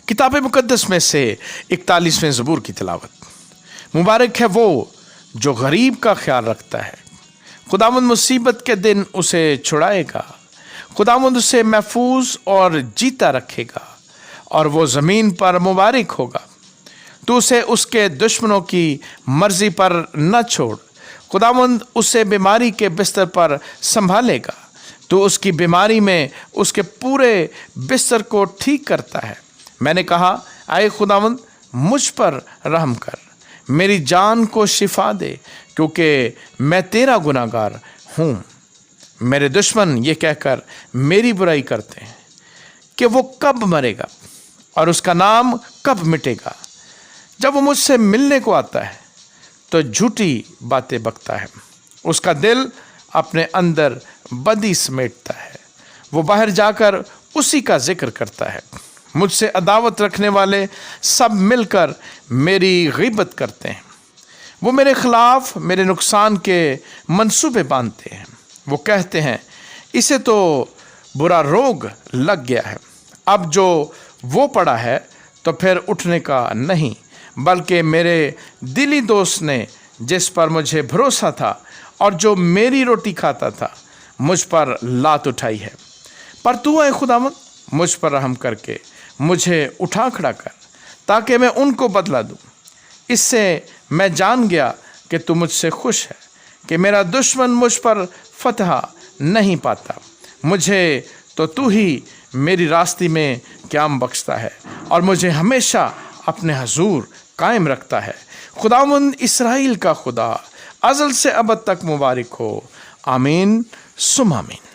किताब मुकद्दस में से 41वें ज़बूर की तिलावत। मुबारक है वो जो गरीब का ख्याल रखता है, खुदावंद मुसीबत के दिन उसे छुड़ाएगा। खुदावंद उसे महफूज और जीता रखेगा और वो ज़मीन पर मुबारक होगा। तू उसे उसके दुश्मनों की मर्जी पर न छोड़। खुदावंद उसे बीमारी के बिस्तर पर संभालेगा। तू उसकी बीमारी में उसके पूरे बिस्तर को ठीक करता है। मैंने कहा, आए खुदावंद मुझ पर रहम कर, मेरी जान को शिफा दे, क्योंकि मैं तेरा गुनाहगार हूँ। मेरे दुश्मन ये कहकर मेरी बुराई करते हैं कि वो कब मरेगा और उसका नाम कब मिटेगा। जब वो मुझसे मिलने को आता है तो झूठी बातें बकता है। उसका दिल अपने अंदर बदी समेटता है। वो बाहर जाकर उसी का जिक्र करता है। मुझसे अदावत रखने वाले सब मिलकर मेरी गीबत करते हैं। वो मेरे खिलाफ मेरे नुकसान के मंसूबे बांधते हैं। वो कहते हैं, इसे तो बुरा रोग लग गया है। अब जो वो पड़ा है तो फिर उठने का नहीं, बल्कि मेरे दिली दोस्त ने जिस पर मुझे भरोसा था और जो मेरी रोटी खाता था, मुझ पर लात उठाई है। पर तू है खुदावंद, मुझ पर रहम करके मुझे उठा खड़ा कर, ताकि मैं उनको बदला दूं। इससे मैं जान गया कि तू मुझसे खुश है, कि मेरा दुश्मन मुझ पर फतह नहीं पाता। मुझे तो तू ही मेरी रास्ते में क़याम बख्शता है और मुझे हमेशा अपने हजूर कायम रखता है। खुदावंद इस्राएल का खुदा अज़ल से अबद तक मुबारक हो। आमीन सुम आमीन।